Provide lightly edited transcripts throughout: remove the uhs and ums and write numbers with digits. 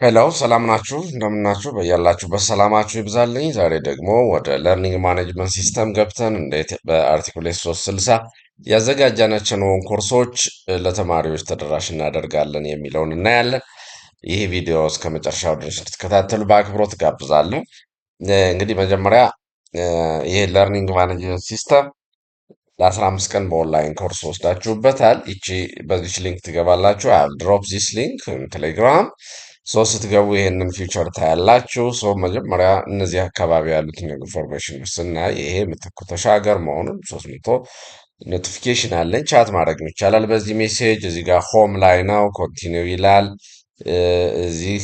ሄሎ ሰላም ናችሁ? እንደምናችሁ በያላችሁበት ሰላማችሁ ይብዛልኝ። ዛሬ ደግሞ ወደ ለርኒንግ ማኔጅመንት ሲስተም ገብተን እንዴት በአርቲኩሌት 360 ያዘጋጃናቸውን ኮርሶች ለተማሪዎች ተደራሽ እናደርጋለን የሚለውን እናያለን። ይህ ቪዲዮ እስከ መጨረሻው ድረስ እንድትከታተሉ በአክብሮት ጋብዛለሁ። እንግዲህ መጀመሪያ ይሄ ለርኒንግ ማኔጅመንት ሲስተም ለ15 ቀን በኦንላይን ኮርስ ወስዳችሁበታል። በዚች ሊንክ ትገባላችሁ። ድሮፕ ዚስ ሊንክ ቴሌግራም ስትገቡ ይሄንን ፊውቸር ታያላችሁ። መጀመሪያ እነዚህ አካባቢ ያሉትን ኢንፎርሜሽን ስናይ ይሄ ምትኩ ተሻገር መሆኑን 300 ኖቲፊኬሽን አለኝ። ቻት ማድረግ ይቻላል በዚህ ሜሴጅ። እዚህ ጋር ሆም ላይ ነው፣ ኮንቲኒው ይላል። እዚህ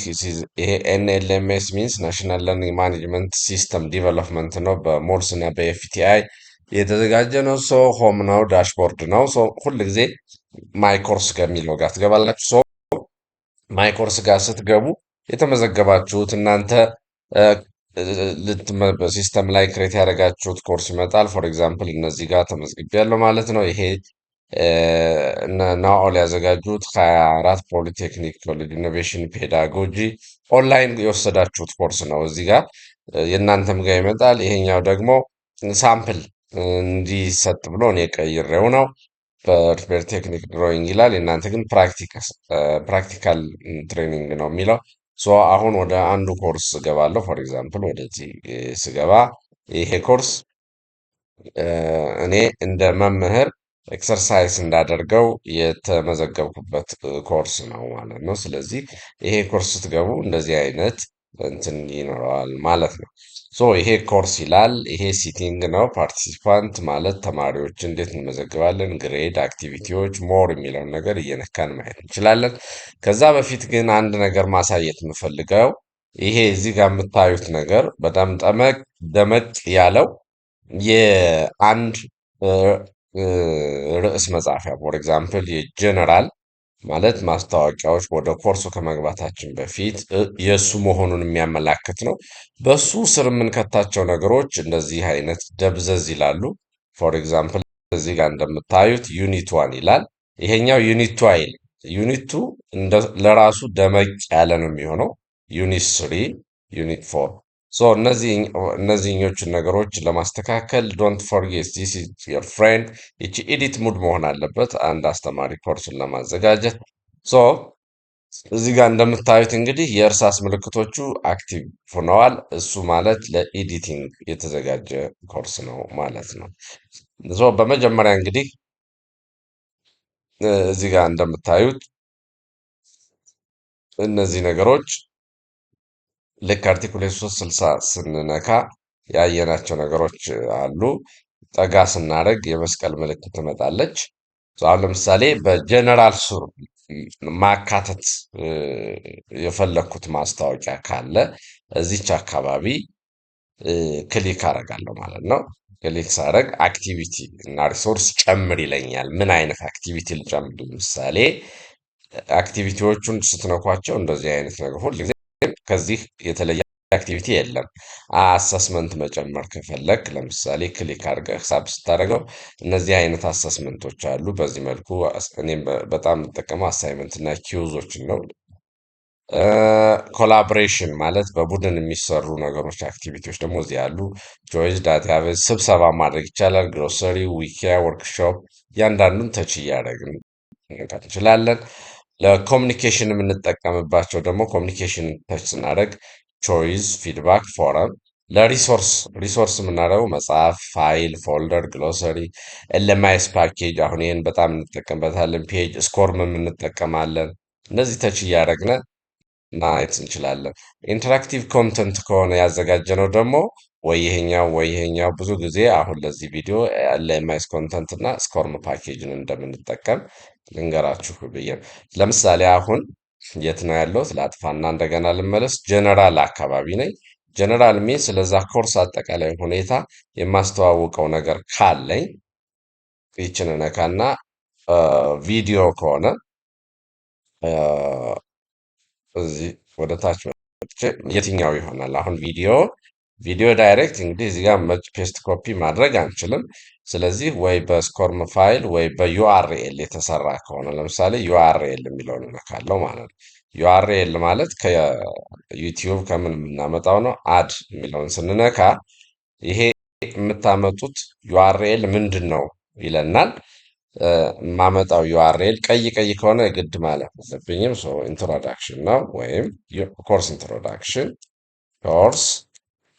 ይሄ ኤንኤልኤምኤስ ሚንስ ናሽናል ለርኒንግ ማኔጅመንት ሲስተም ዲቨሎፕመንት ነው። በሞልስ እና በኤፍቲአይ የተዘጋጀ ነው። ሆም ነው፣ ዳሽቦርድ ነው። ሁል ጊዜ ማይ ኮርስ ከሚለው ጋር ትገባላችሁ። ማይ ኮርስ ጋር ስትገቡ የተመዘገባችሁት እናንተ ሲስተም ላይ ክሬት ያደረጋችሁት ኮርስ ይመጣል። ፎር ኤግዛምፕል እነዚህ ጋር ተመዝግቤያለሁ ማለት ነው። ይሄ ናኦል ያዘጋጁት 24 ፖሊቴክኒክ ኮሌጅ ኢኖቬሽን ፔዳጎጂ ኦንላይን የወሰዳችሁት ኮርስ ነው። እዚህ ጋር የእናንተም ጋር ይመጣል። ይሄኛው ደግሞ ሳምፕል እንዲሰጥ ብሎ እኔ ቀይሬው ነው። በርትቤር ቴክኒክ ድሮይንግ ይላል። የእናንተ ግን ፕራክቲካል ትሬኒንግ ነው የሚለው። አሁን ወደ አንዱ ኮርስ እገባለሁ። ፎር ኤግዛምፕል ወደዚህ ስገባ ይሄ ኮርስ እኔ እንደ መምህር ኤክሰርሳይዝ እንዳደርገው የተመዘገብኩበት ኮርስ ነው ማለት ነው። ስለዚህ ይሄ ኮርስ ስትገቡ እንደዚህ አይነት እንትን ይኖረዋል ማለት ነው። ይሄ ኮርስ ይላል። ይሄ ሲቲንግ ነው። ፓርቲሲፓንት ማለት ተማሪዎች እንዴት እንመዘግባለን፣ ግሬድ፣ አክቲቪቲዎች፣ ሞር የሚለውን ነገር እየነካን ማየት እንችላለን። ከዛ በፊት ግን አንድ ነገር ማሳየት የምፈልገው ይሄ እዚህ ጋር የምታዩት ነገር በጣም ደመቅ ያለው የአንድ ርዕስ መጻፊያ ፎር ኤግዛምፕል የጀነራል ማለት ማስታወቂያዎች ወደ ኮርሱ ከመግባታችን በፊት የእሱ መሆኑን የሚያመላክት ነው። በሱ ስር የምንከታቸው ነገሮች እንደዚህ አይነት ደብዘዝ ይላሉ። ፎር ኤግዛምፕል እዚህ ጋር እንደምታዩት ዩኒት ዋን ይላል። ይሄኛው ዩኒት ቱ አይል። ዩኒት ቱ ለራሱ ደመቅ ያለ ነው የሚሆነው። ዩኒት ስሪ፣ ዩኒት ፎር። እነዚህኞቹን ነገሮች ለማስተካከል ዶንት ፎርጌት ዚስ ኢዝ ዮር ፍሬንድ። ይቺ ኤዲት ሙድ መሆን አለበት አንድ አስተማሪ ኮርሱን ለማዘጋጀት። እዚህ ጋር እንደምታዩት እንግዲህ የእርሳስ ምልክቶቹ አክቲቭ ሆነዋል። እሱ ማለት ለኤዲቲንግ የተዘጋጀ ኮርስ ነው ማለት ነው። በመጀመሪያ እንግዲህ እዚህ ጋር እንደምታዩት እነዚህ ነገሮች ልክ አርቲኩሌት 360 ስንነካ ያየናቸው ነገሮች አሉ። ጠጋ ስናደርግ የመስቀል ምልክት ትመጣለች። አሁን ለምሳሌ በጀነራል ሱር ማካተት የፈለግኩት ማስታወቂያ ካለ እዚች አካባቢ ክሊክ አደርጋለሁ ማለት ነው። ክሊክ ሳደርግ አክቲቪቲ እና ሪሶርስ ጨምር ይለኛል። ምን አይነት አክቲቪቲ ልጨምር? ለምሳሌ አክቲቪቲዎቹን ስትነኳቸው እንደዚህ አይነት ነገር ሁልጊዜ ከዚህ የተለየ አክቲቪቲ የለም። አሰስመንት መጨመር ከፈለግ ለምሳሌ ክሊክ አድርገህ ሂሳብ ስታደርገው እነዚህ አይነት አሰስመንቶች አሉ። በዚህ መልኩ እኔም በጣም የምጠቀመው አሳይመንት እና ኪውዞችን ነው። ኮላቦሬሽን ማለት በቡድን የሚሰሩ ነገሮች አክቲቪቲዎች ደግሞ እዚህ ያሉ። ጆይስ ዳታቤዝ ስብሰባ ማድረግ ይቻላል። ግሮሰሪ፣ ዊኪያ፣ ወርክሾፕ እያንዳንዱን ተች እያደረግን እንችላለን። ለኮሚኒኬሽን የምንጠቀምባቸው ደግሞ ኮሚኒኬሽን ተች ስናደርግ ቾይስ፣ ፊድባክ፣ ፎረም። ለሪሶርስ የምናደርገው መጽሐፍ፣ ፋይል፣ ፎልደር፣ ግሎሰሪ፣ ኤልኤምኤስ ፓኬጅ አሁን ይህን በጣም እንጠቀምበታለን። ፔጅ ስኮርም እንጠቀማለን። እነዚህ ተች እያደረግን ማየት እንችላለን። ኢንተራክቲቭ ኮንተንት ከሆነ ያዘጋጀነው ደግሞ ወይ ይሄኛው ብዙ ጊዜ አሁን ለዚህ ቪዲዮ ኤልኤምኤስ ኮንተንት እና ስኮርም ፓኬጅን እንደምንጠቀም ልንገራችሁ ብዬ ነው። ለምሳሌ አሁን የት ነው ያለሁት? ላጥፋና እንደገና ልመለስ። ጀነራል አካባቢ ነኝ። ጀነራል ሚን ስለዛ ኮርስ አጠቃላይ ሁኔታ የማስተዋውቀው ነገር ካለኝ ይችን ነካና ቪዲዮ ከሆነ እዚህ ወደ ታች የትኛው ይሆናል? አሁን ቪዲዮ ዳይሬክት እንግዲህ እዚህ ጋር ፔስት ኮፒ ማድረግ አንችልም። ስለዚህ ወይ በስኮርም ፋይል ወይ በዩአርኤል የተሰራ ከሆነ ለምሳሌ ዩአርኤል የሚለውን እነካለው ማለት ነው። ዩአርኤል ማለት ከዩቲዩብ ከምን የምናመጣው ነው። አድ የሚለውን ስንነካ ይሄ የምታመጡት ዩአርኤል ምንድን ነው ይለናል። የማመጣው ዩአርኤል ቀይ ቀይ ከሆነ ግድ ማለት አለብኝም። ኢንትሮዳክሽን ነው ወይም ኮርስ ኢንትሮዳክሽን ኮርስ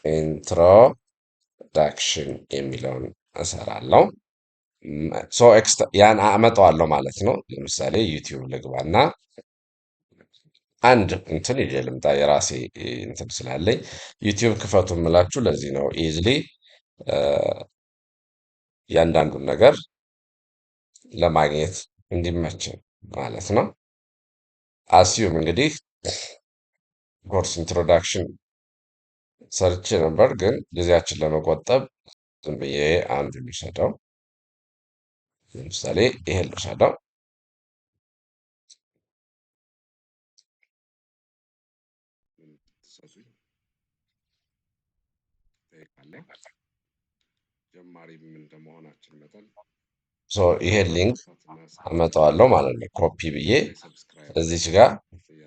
ኢንትሮዳክሽን የሚለውን እሰራለሁ። ያን አመጣዋለሁ ማለት ነው። ለምሳሌ ዩቲዩብ ልግባና አንድ እንትን ይዤ ልምጣ። የራሴ እንትን ስላለኝ ዩቲዩብ ክፈቱ የምላችሁ ለዚህ ነው። ኢዝሊ እያንዳንዱን ነገር ለማግኘት እንዲመችን ማለት ነው። አስዩም እንግዲህ ኮርስ ኢንትሮዳክሽን ሰርቼ ነበር፣ ግን ጊዜያችን ለመቆጠብ ዝም ብዬ አንድ ልውሰደው። ለምሳሌ ይሄን ልውሰደው። ጀማሪም እንደመሆናችን መጠን ይሄን ሊንክ አመጣዋለሁ ማለት ነው። ኮፒ ብዬ እዚች ጋር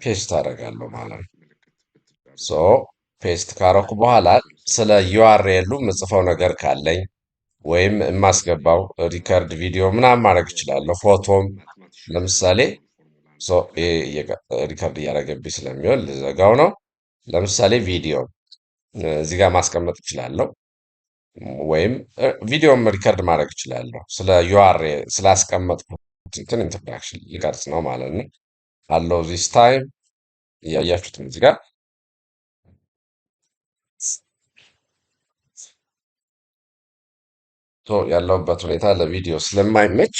ፔስት አደርጋለሁ ማለት ነው። ፔስት ካረኩ በኋላ ስለ ዩአርኤሉ የምጽፈው ነገር ካለኝ ወይም የማስገባው ሪከርድ ቪዲዮ ምናምን ማድረግ እችላለሁ። ፎቶም ለምሳሌ ሪከርድ እያደረገብኝ ስለሚሆን ልዘጋው ነው። ለምሳሌ ቪዲዮ እዚህ ጋር ማስቀመጥ እችላለሁ፣ ወይም ቪዲዮም ሪከርድ ማድረግ እችላለሁ። ስለ ዩአርኤል ስላስቀመጥኩት እንትን ኢንትሮዳክሽን ሊቀርጽ ነው ማለት ነው። አለው ዚስ ታይም እያያችሁት እዚህ ጋር ያለውበት ሁኔታ ለቪዲዮ ስለማይመች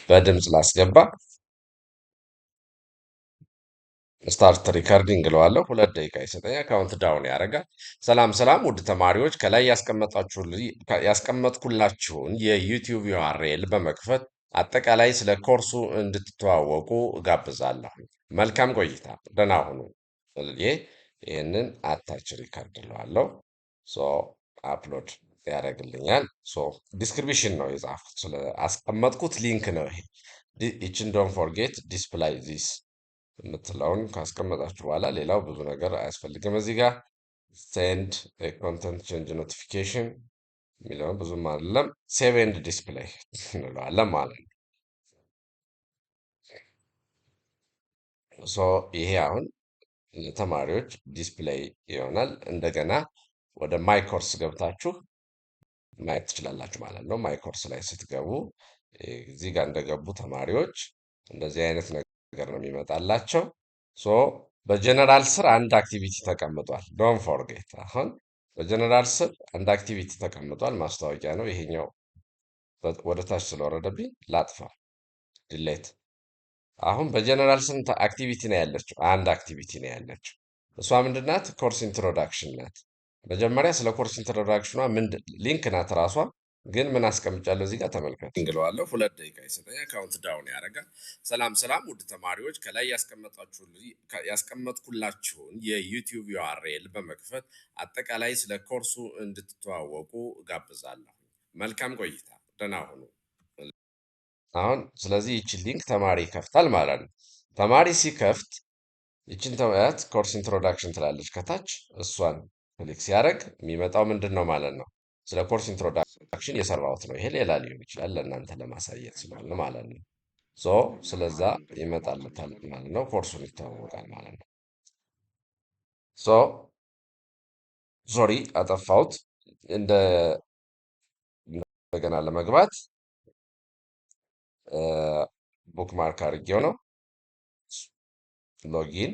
በድምፅ ላስገባ። ስታርት ሪከርዲንግ እለዋለሁ። 2 ደቂቃ ይሰጠኛል። ካውንት ዳውን ያደርጋል። ሰላም ሰላም፣ ውድ ተማሪዎች ከላይ ያስቀመጥኩላችሁን የዩቲዩብ ዩአርኤል በመክፈት አጠቃላይ ስለ ኮርሱ እንድትተዋወቁ እጋብዛለሁ። መልካም ቆይታ፣ ደህና ሁኑ። ይህንን አታች ሪከርድ እለዋለሁ። አፕሎድ ያደርግልኛል። ዲስክሪፕሽን ነው የጻፍኩት፣ ስለ አስቀመጥኩት ሊንክ ነው ይሄ። ይችን ዶንት ፎርጌት ዲስፕላይ ዚስ የምትለውን ካስቀመጣችሁ በኋላ ሌላው ብዙ ነገር አያስፈልግም። እዚህ ጋር ሴንድ ኮንተንት ቼንጅ ኖቲፊኬሽን የሚለውን ብዙም አይደለም፣ ሴቭ ኤንድ ዲስፕሌይ እንለዋለን ማለት ነው። ይሄ አሁን ለተማሪዎች ዲስፕሌይ ይሆናል። እንደገና ወደ ማይ ኮርስ ገብታችሁ ማየት ትችላላችሁ ማለት ነው። ማይ ኮርስ ላይ ስትገቡ እዚህ ጋር እንደገቡ ተማሪዎች እንደዚህ አይነት ነገር ነው የሚመጣላቸው። በጀነራል ስር አንድ አክቲቪቲ ተቀምጧል። ዶንት ፎርጌት። አሁን በጀነራል ስር አንድ አክቲቪቲ ተቀምጧል። ማስታወቂያ ነው ይሄኛው። ወደ ታች ስለወረደብኝ ላጥፋ፣ ድሌት። አሁን በጀነራል ስንት አክቲቪቲ ነው ያለችው? አንድ አክቲቪቲ ነው ያለችው። እሷ ምንድናት? ኮርስ ኢንትሮዳክሽን ናት። መጀመሪያ ስለ ኮርስ ኢንትሮዳክሽኗ ሊንክ ናት ራሷ። ግን ምን አስቀምጫለሁ እዚህ ጋር ተመልከቱ። እንግለዋለሁ 2 ደቂቃ ይሰጠኛል። ካውንት ዳውን ያደርጋል። ሰላም ሰላም፣ ውድ ተማሪዎች ከላይ ያስቀመጥኩላችሁን የዩቲዩብ ዩአርኤል በመክፈት አጠቃላይ ስለ ኮርሱ እንድትተዋወቁ እጋብዛለሁ። መልካም ቆይታ፣ ደህና ሁኑ። አሁን ስለዚህ ይችን ሊንክ ተማሪ ይከፍታል ማለት ነው። ተማሪ ሲከፍት ይችን ተማያት ኮርስ ኢንትሮዳክሽን ትላለች ከታች። እሷን ክሊክ ሲያደርግ የሚመጣው ምንድን ነው ማለት ነው? ስለ ኮርስ ኢንትሮዳክሽን የሰራሁት ነው። ይሄ ሌላ ሊሆን ይችላል፣ ለእናንተ ለማሳየት ስለሆነ ማለት ነው። ስለዛ ይመጣለታል ማለት ነው። ኮርሱን ይተዋወቃል ማለት ነው። ሶሪ አጠፋሁት። እንደገና ለመግባት ቡክማርክ አድርጌው ነው። ሎጊን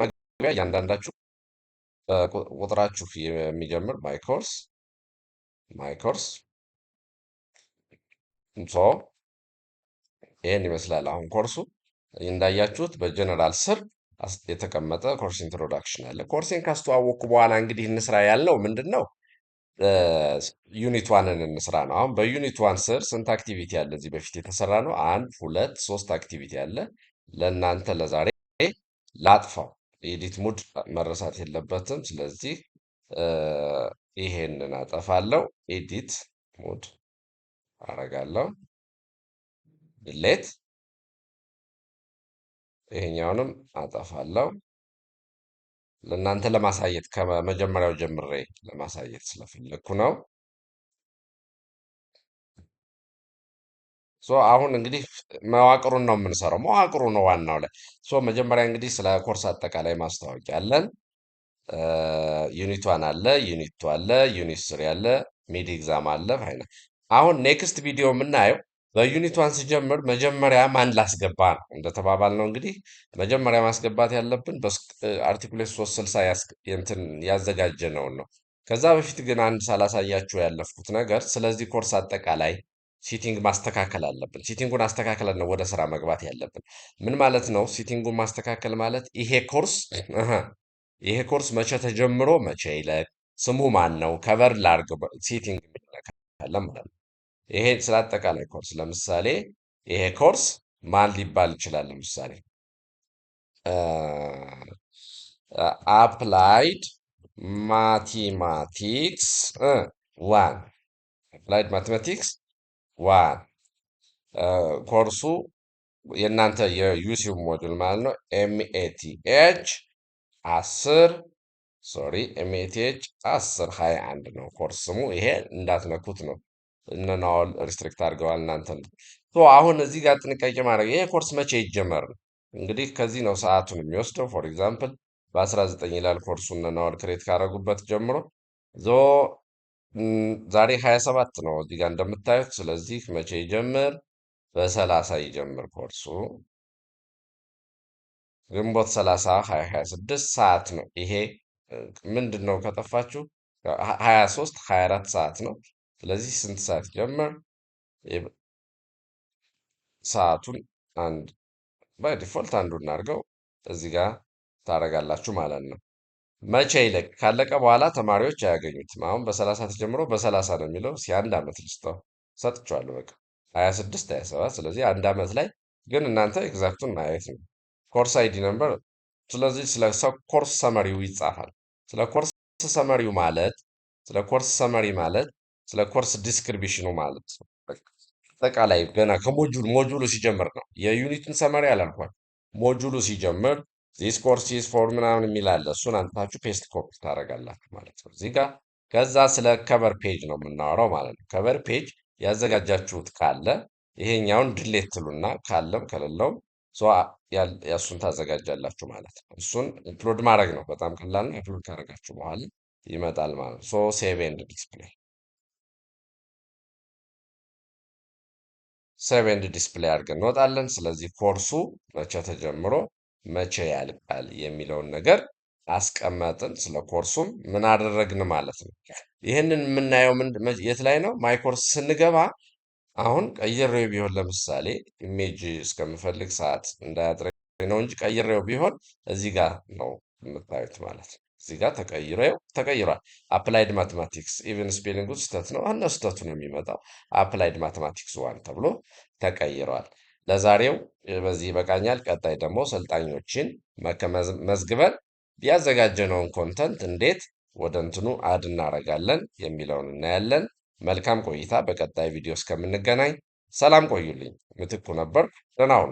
መግቢያ እያንዳንዳችሁ ቁጥራችሁ የሚጀምር ማይ ኮርስ ይህን ይመስላል። አሁን ኮርሱ እንዳያችሁት በጀነራል ስር የተቀመጠ ኮርስ ኢንትሮዳክሽን አለ። ኮርሴን ካስተዋወቅኩ በኋላ እንግዲህ እንስራ ያለው ምንድን ነው? ዩኒት ዋንን እንስራ ነው። አሁን በዩኒት ዋን ስር ስንት አክቲቪቲ አለ? እዚህ በፊት የተሰራ ነው። 1 2 3 አክቲቪቲ አለ። ለእናንተ ለዛሬ ላጥፋው። ኤዲት ሙድ መረሳት የለበትም። ስለዚህ ይሄንን አጠፋለሁ። ኤዲት ሙድ አረጋለሁ። ድሌት ይሄኛውንም አጠፋለሁ። ለእናንተ ለማሳየት ከመጀመሪያው ጀምሬ ለማሳየት ስለፈለግኩ ነው። አሁን እንግዲህ መዋቅሩን ነው የምንሰራው። መዋቅሩ ነው ዋናው ላይ። መጀመሪያ እንግዲህ ስለ ኮርስ አጠቃላይ ማስታወቂያ አለን። ዩኒት ዋን አለ፣ ዩኒት ቱ አለ፣ ዩኒት ስሪ አለ፣ ሚድ ኤግዛም አለ፣ ፋይናል። አሁን ኔክስት ቪዲዮ የምናየው በዩኒት ዋን ሲጀምር መጀመሪያ ማን ላስገባ ነው እንደተባባል ነው። እንግዲህ መጀመሪያ ማስገባት ያለብን አርቲክሌት 360 እንትን ያዘጋጀነውን ነው። ከዛ በፊት ግን አንድ ሳላሳያችሁ ያለፍኩት ነገር ስለዚህ ኮርስ አጠቃላይ ሲቲንግ ማስተካከል አለብን። ሲቲንጉን አስተካክለን ነው ወደ ስራ መግባት ያለብን። ምን ማለት ነው? ሲቲንጉን ማስተካከል ማለት ይሄ ኮርስ መቼ ተጀምሮ መቼ ይለቅ፣ ስሙ ማን ነው፣ ከቨር ላርግ፣ ሲቲንግ የሚለካለ ማለት ነው። ይሄ ስለ አጠቃላይ ኮርስ ለምሳሌ ይሄ ኮርስ ማን ሊባል ይችላል? ለምሳሌ አፕላይድ ማቴማቲክስ ዋን አፕላይድ ማቴማቲክስ ዋን ኮርሱ የእናንተ የዩቲዩብ ሞጁል ማለት ነው። ኤምኤቲኤች 21 ነው ኮርስ ስሙ። ይሄ እንዳትነኩት ነው። እነናወል ሪስትሪክት አድርገዋል እናንተ። አሁን እዚህ ጋር ጥንቃቄ ማድረግ ይሄ ኮርስ መቼ ይጀመር ነው እንግዲህ ከዚህ ነው ሰዓቱን የሚወስደው። ፎር ኤግዛምፕል በ19 ይላል ኮርሱ እነናወል ክሬት ካደረጉበት ጀምሮ ዛሬ 27 ነው እዚህ ጋር እንደምታዩት። ስለዚህ መቼ ይጀምር? በ30 ይጀምር ኮርሱ ግንቦት 30 2026 ሰዓት ነው። ይሄ ምንድን ነው ከጠፋችሁ 23 24 ሰዓት ነው። ስለዚህ ስንት ሰዓት ጀመር? ሰዓቱን አንድ በዲፎልት አንዱ እናድርገው እዚህ ጋር ታደርጋላችሁ ማለት ነው። መቼ ይለቅ ካለቀ በኋላ ተማሪዎች አያገኙትም። አሁን በ30 ተጀምሮ በ30 ነው የሚለው። አንድ ዓመት ልስጠው ሰጥቼዋለሁ። በቃ 26 27። ስለዚህ አንድ ዓመት ላይ ግን እናንተ ኤግዛክቱን ማየት ነው። ኮርስ አይዲ ነምበር። ስለዚህ ስለ ኮርስ ሰመሪው ይጻፋል። ስለ ኮርስ ሰመሪው ማለት ስለ ኮርስ ሰመሪ ማለት ስለ ኮርስ ዲስክሪፕሽኑ ማለት ነው። አጠቃላይ ገና ከሞጁሉ ሲጀምር ነው። የዩኒትን ሰመሪ አላልኳል። ሞጁሉ ሲጀምር ዚስ ኮርስ ኢዝ ፎር ምናምን የሚል አለ። እሱን አንታችሁ ፔስት ኮፒ ታደርጋላችሁ ማለት ነው እዚህ ጋር። ከዛ ስለ ከቨር ፔጅ ነው የምናወራው ማለት ነው። ከቨር ፔጅ ያዘጋጃችሁት ካለ ይሄኛውን ድሌት ትሉና ካለም ከሌለውም ያሱን ታዘጋጃላችሁ ማለት ነው። እሱን አፕሎድ ማድረግ ነው። በጣም ቀላል ነው። አፕሎድ ካደረጋችሁ በኋላ ይመጣል ማለት ነው። ሴቭ ኤንድ ዲስፕሌይ ሴቭ ኤንድ ዲስፕሌይ አድርገን እንወጣለን። ስለዚህ ኮርሱ መቼ ተጀምሮ መቼ ያልቃል የሚለውን ነገር አስቀመጥን። ስለ ኮርሱም ምን አደረግን ማለት ነው። ይህንን የምናየው የት ላይ ነው? ማይ ኮርስ ስንገባ አሁን ቀይሬው ቢሆን ለምሳሌ ኢሜጅ እስከምፈልግ ሰዓት እንዳያጥረኝ ነው እንጂ ቀይሬው ቢሆን እዚህ ጋር ነው የምታዩት ማለት ነው። እዚህ ጋር ተቀይሯል። አፕላይድ ማቴማቲክስ ኢቨን ስፔሊንጉ ስህተት ነው። አነ ስህተቱ ነው የሚመጣው። አፕላይድ ማቴማቲክስ ዋን ተብሎ ተቀይሯል። ለዛሬው በዚህ ይበቃኛል። ቀጣይ ደግሞ ሰልጣኞችን መዝግበን ያዘጋጀነውን ኮንተንት እንዴት ወደ እንትኑ አድ እናደርጋለን የሚለውን እናያለን። መልካም ቆይታ። በቀጣይ ቪዲዮ እስከምንገናኝ ሰላም ቆዩልኝ። ምትኩ ነበር። ደህና ሁኑ።